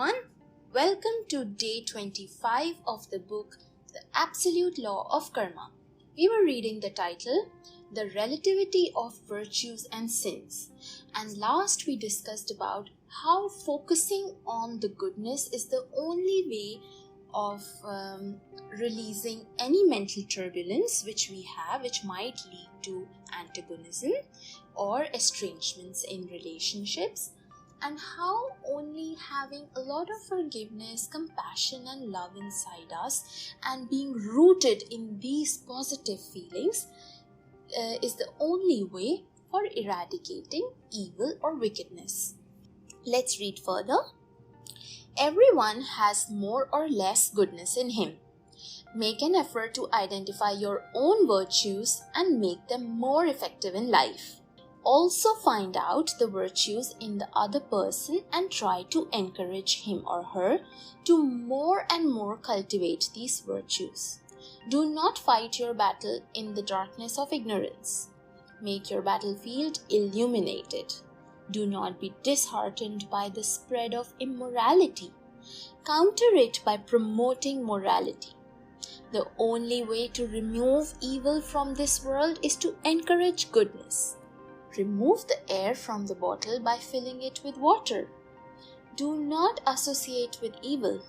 everyone. Welcome to day 25 of the book The Absolute Law of Karma. We were reading the title The Relativity of Virtues and Sins, and last we discussed about how focusing on the goodness is the only way of releasing any mental turbulence which we have, which might lead to antagonism or estrangements in relationships, and how only having a lot of forgiveness, compassion and love inside us and being rooted in these positive feelings is the only way for eradicating evil or wickedness. Let's read further. Everyone has more or less goodness in him. Make an effort to identify your own virtues and make them more effective in life. Also find out the virtues in the other person and try to encourage him or her to more and more cultivate these virtues. Do not fight your battle in the darkness of ignorance. Make your battlefield illuminated. Do not be disheartened by the spread of immorality. Counter it by promoting morality. The only way to remove evil from this world is to encourage goodness. Remove the air from the bottle by filling it with water. Do not associate with evil.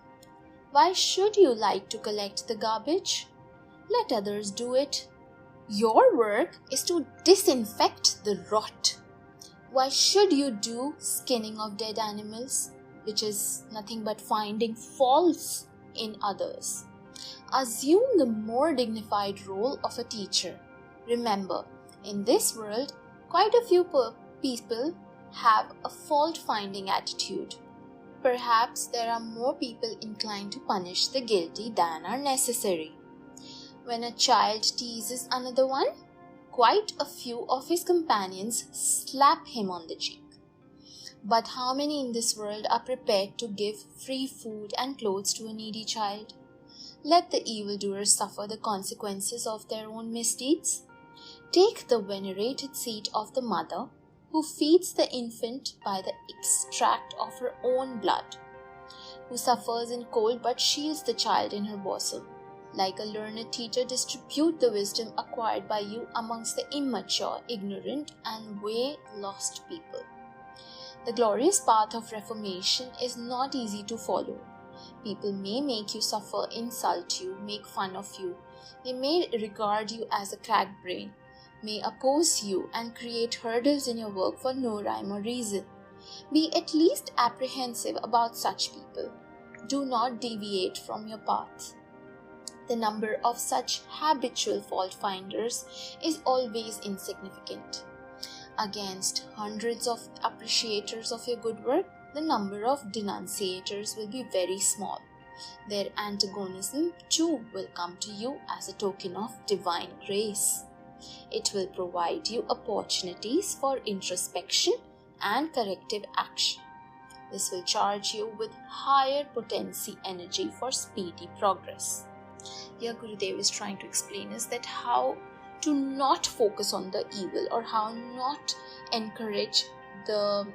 Why should you like to collect the garbage? Let others do it. Your work is to disinfect the rot. Why should you do skinning of dead animals, which is nothing but finding faults in others? Assume the more dignified role of a teacher. Remember, in this world, quite a few people have a fault-finding attitude. Perhaps there are more people inclined to punish the guilty than are necessary. When a child teases another one, quite a few of his companions slap him on the cheek. But how many in this world are prepared to give free food and clothes to a needy child? Let the evildoers suffer the consequences of their own misdeeds. Take the venerated seat of the mother who feeds the infant by the extract of her own blood, who suffers in cold but shields the child in her bosom. Like a learned teacher, distribute the wisdom acquired by you amongst the immature, ignorant and way-lost people. The glorious path of reformation is not easy to follow. People may make you suffer, insult you, make fun of you. They may regard you as a cracked brain, may oppose you and create hurdles in your work for no rhyme or reason. Be at least apprehensive about such people. Do not deviate from your path. The number of such habitual fault finders is always insignificant. Against hundreds of appreciators of your good work, the number of denunciators will be very small. Their antagonism too will come to you as a token of divine grace. It will provide you opportunities for introspection and corrective action. This will charge you with higher potency energy for speedy progress. Here Gurudev is trying to explain us that how to not focus on the evil or how not encourage the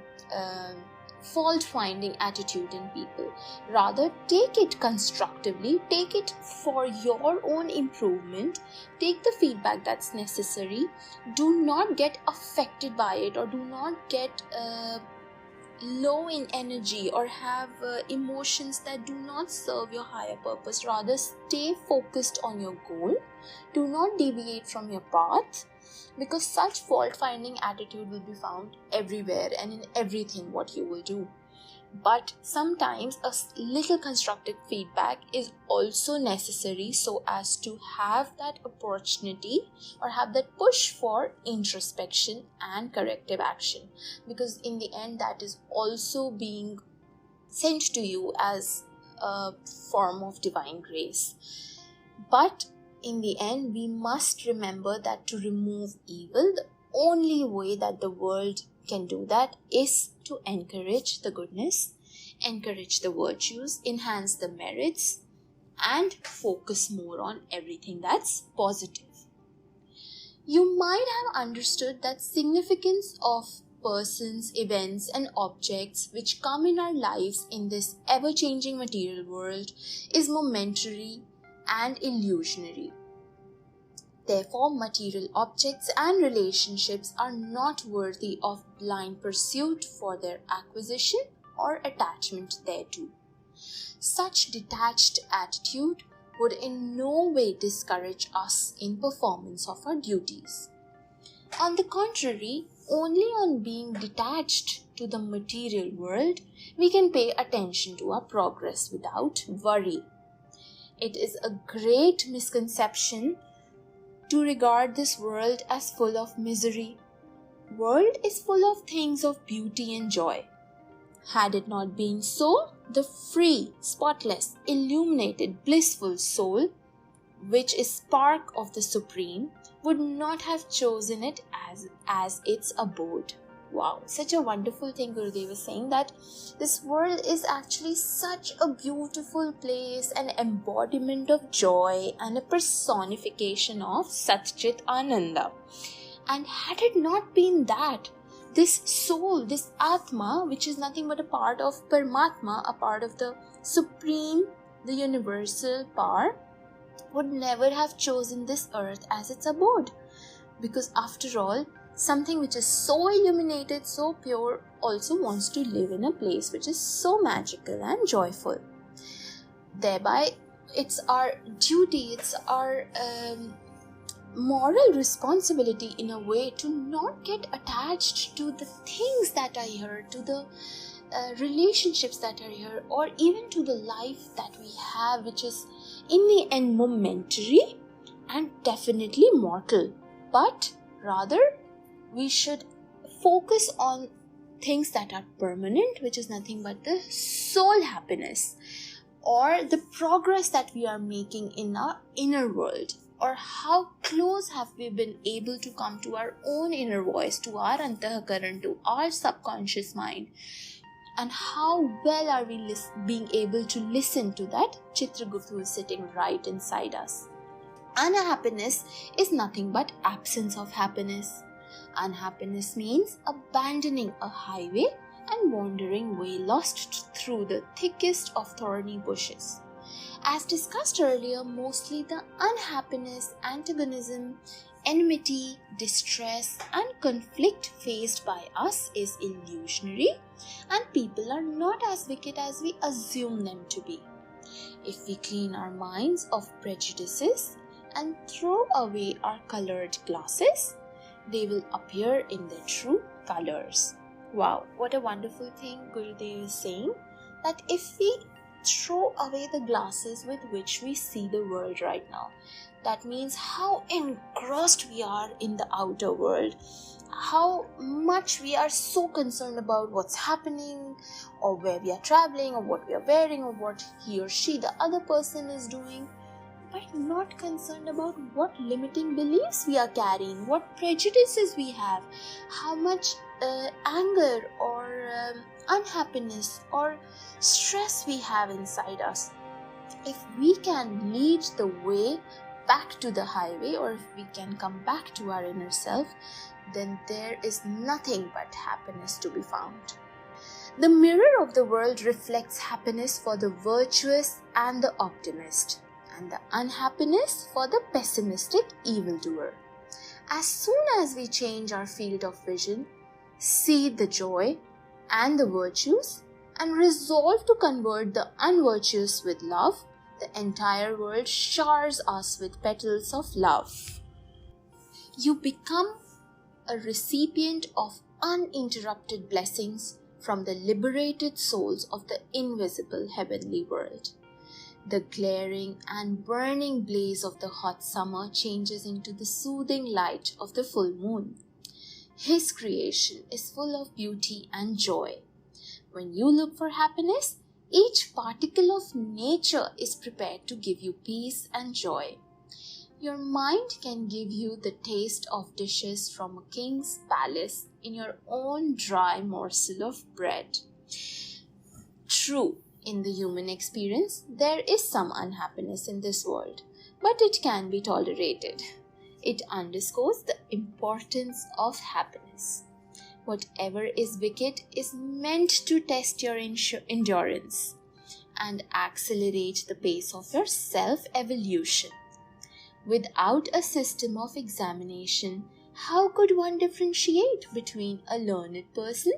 fault-finding attitude in people. Rather, take it constructively, take it for your own improvement, take the feedback that's necessary. Do not get affected by it or do not get low in energy or have emotions that do not serve your higher purpose. Rather, stay focused on your goal. Do not deviate from your path, because such fault-finding attitude will be found everywhere and in everything what you will do. But sometimes a little constructive feedback is also necessary so as to have that opportunity or have that push for introspection and corrective action, because in the end that is also being sent to you as a form of divine grace. But in the end, we must remember that to remove evil, the only way that the world can do that is to encourage the goodness, encourage the virtues, enhance the merits, and focus more on everything that's positive. You might have understood that significance of persons, events, and objects which come in our lives in this ever-changing material world is momentary and illusionary. Therefore, material objects and relationships are not worthy of blind pursuit for their acquisition or attachment thereto. Such detached attitude would in no way discourage us in performance of our duties. On the contrary, only on being detached to the material world, we can pay attention to our progress without worry. It is a great misconception to regard this world as full of misery. World is full of things of beauty and joy. Had it not been so, the free, spotless, illuminated, blissful soul, which is spark of the Supreme, would not have chosen it as its abode. Wow, such a wonderful thing Gurudev was saying, that this world is actually such a beautiful place, an embodiment of joy and a personification of Satchit Ananda. And had it not been that, this soul, this Atma, which is nothing but a part of Paramatma, a part of the Supreme, the universal power, would never have chosen this earth as its abode. Because after all, something which is so illuminated, so pure, also wants to live in a place which is so magical and joyful. Thereby, it's our duty, it's our moral responsibility in a way to not get attached to the things that are here, to the relationships that are here, or even to the life that we have, which is in the end momentary and definitely mortal. But rather, we should focus on things that are permanent, which is nothing but the soul happiness, or the progress that we are making in our inner world, or how close have we been able to come to our own inner voice, to our antahakaran, to our subconscious mind, and how well are we being able to listen to that Chitragupta who is sitting right inside us. Unhappiness is nothing but absence of happiness. Unhappiness means abandoning a highway and wandering way lost through the thickest of thorny bushes. As discussed earlier, mostly the unhappiness, antagonism, enmity, distress, and conflict faced by us is illusionary, and people are not as wicked as we assume them to be. If we clean our minds of prejudices and throw away our colored glasses, they will appear in their true colors. Wow, what a wonderful thing Gurudev is saying, that if we throw away the glasses with which we see the world right now, that means how engrossed we are in the outer world, how much we are so concerned about what's happening, or where we are traveling, or what we are wearing, or what he or she, the other person, is doing, but not concerned about what limiting beliefs we are carrying, what prejudices we have, how much anger or unhappiness or stress we have inside us. If we can lead the way back to the highway, or if we can come back to our inner self, then there is nothing but happiness to be found. The mirror of the world reflects happiness for the virtuous and the optimist, and the unhappiness for the pessimistic evildoer. As soon as we change our field of vision, see the joy and the virtues, and resolve to convert the unvirtuous with love, the entire world showers us with petals of love. You become a recipient of uninterrupted blessings from the liberated souls of the invisible heavenly world. The glaring and burning blaze of the hot summer changes into the soothing light of the full moon. His creation is full of beauty and joy. When you look for happiness, each particle of nature is prepared to give you peace and joy. Your mind can give you the taste of dishes from a king's palace in your own dry morsel of bread. True, in the human experience, there is some unhappiness in this world, but it can be tolerated. It underscores the importance of happiness. Whatever is wicked is meant to test your endurance and accelerate the pace of your self-evolution. Without a system of examination, how could one differentiate between a learned person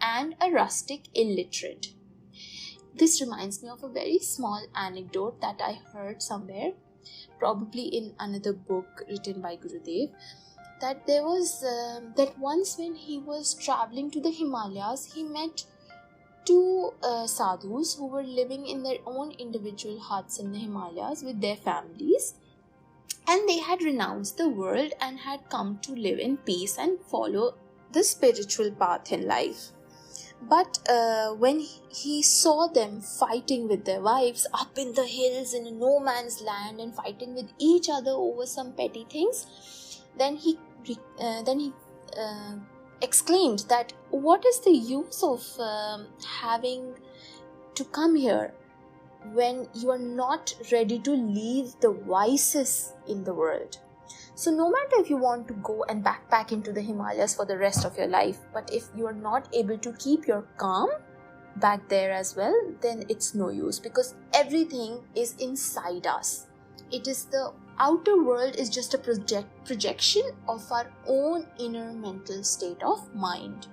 and a rustic illiterate? This reminds me of a very small anecdote that I heard somewhere, probably in another book written by Gurudev, that there was that once when he was traveling to the Himalayas, he met two sadhus who were living in their own individual huts in the Himalayas with their families, and they had renounced the world and had come to live in peace and follow the spiritual path in life. But when he saw them fighting with their wives up in the hills in a no man's land and fighting with each other over some petty things, then he exclaimed that what is the use of having to come here when you are not ready to leave the vices in the world? So no matter if you want to go and backpack into the Himalayas for the rest of your life, but if you are not able to keep your calm back there as well, then it's no use, because everything is inside us. It is the outer world is just a projection of our own inner mental state of mind.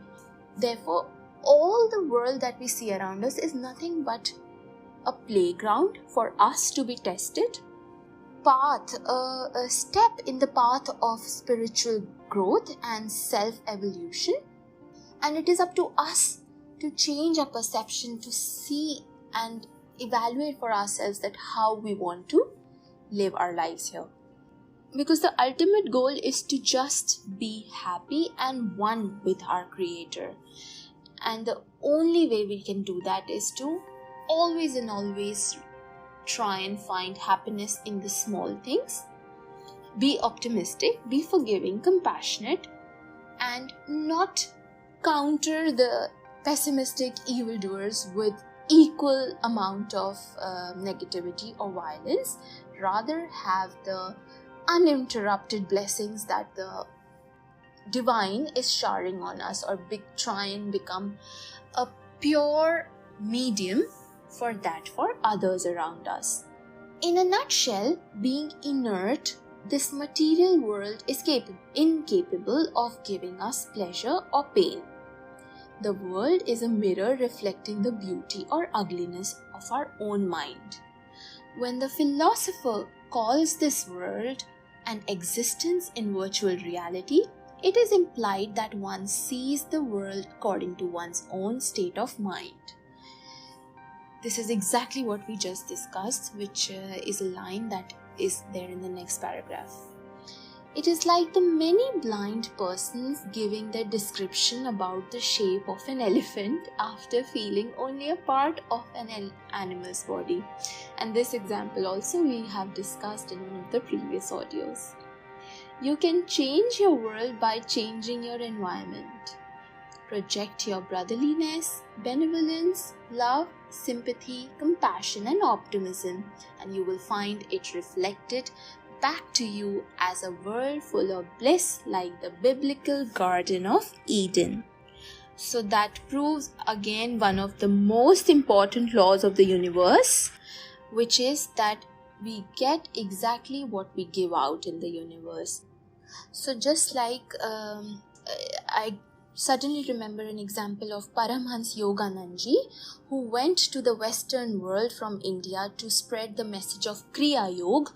Therefore, all the world that we see around us is nothing but a playground for us to be tested, a step in the path of spiritual growth and self-evolution, and it is up to us to change our perception, to see and evaluate for ourselves that how we want to live our lives here. Because the ultimate goal is to just be happy and one with our Creator, and the only way we can do that is to always try and find happiness in the small things. Be optimistic, be forgiving, compassionate, and not counter the pessimistic evildoers with equal amount of negativity or violence. Rather have the uninterrupted blessings that the divine is showering on us, or try and become a pure medium for others around us. In a nutshell, being inert, this material world is incapable of giving us pleasure or pain. The world is a mirror reflecting the beauty or ugliness of our own mind. When the philosopher calls this world an existence in virtual reality, it is implied that one sees the world according to one's own state of mind. This is exactly what we just discussed, which is a line that is there in the next paragraph. It is like the many blind persons giving their description about the shape of an elephant after feeling only a part of an animal's body. And this example also we have discussed in one of the previous audios. You can change your world by changing your environment. Project your brotherliness, benevolence, love, sympathy, compassion, and optimism, and you will find it reflected back to you as a world full of bliss, like the biblical Garden of Eden. So that proves again one of the most important laws of the universe, which is that we get exactly what we give out in the universe. So just like I suddenly remember an example of Paramhans Yoganandaji, who went to the Western world from India to spread the message of Kriya Yoga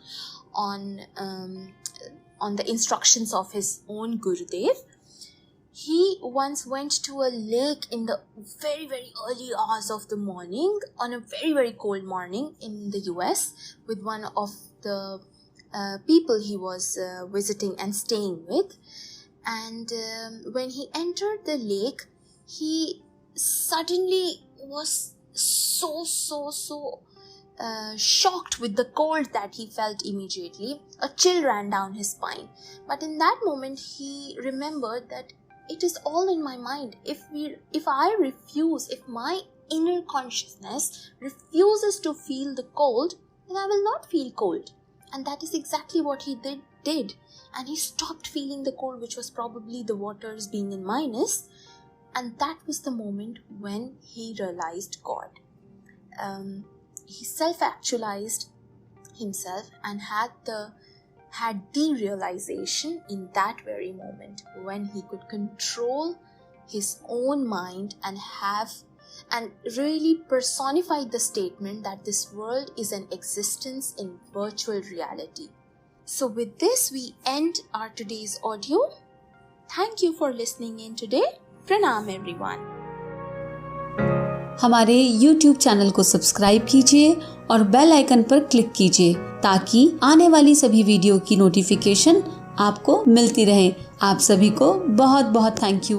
on the instructions of his own Gurudev. He once went to a lake in the very, very early hours of the morning, on a very, very cold morning in the US, with one of the people he was visiting and staying with. And when he entered the lake, he suddenly was so shocked with the cold that he felt immediately. A chill ran down his spine. But in that moment, he remembered that it is all in my mind. If my inner consciousness refuses to feel the cold, then I will not feel cold. And that is exactly what he did. And he stopped feeling the cold, which was probably the waters being in minus. And that was the moment when he realized God. He self-actualized himself and had the realization in that very moment when he could control his own mind and really personified the statement that this world is an existence in virtual reality. So with this, we end our today's audio. Thank you for listening in today. Pranam everyone. हमारे YouTube channel को subscribe कीजिए और bell icon पर click कीजिए ताकि आने वाली सभी वीडियो की नोटिफिकेशन आपको मिलती रहे। आप सभी को बहुत बहुत थैंक यू।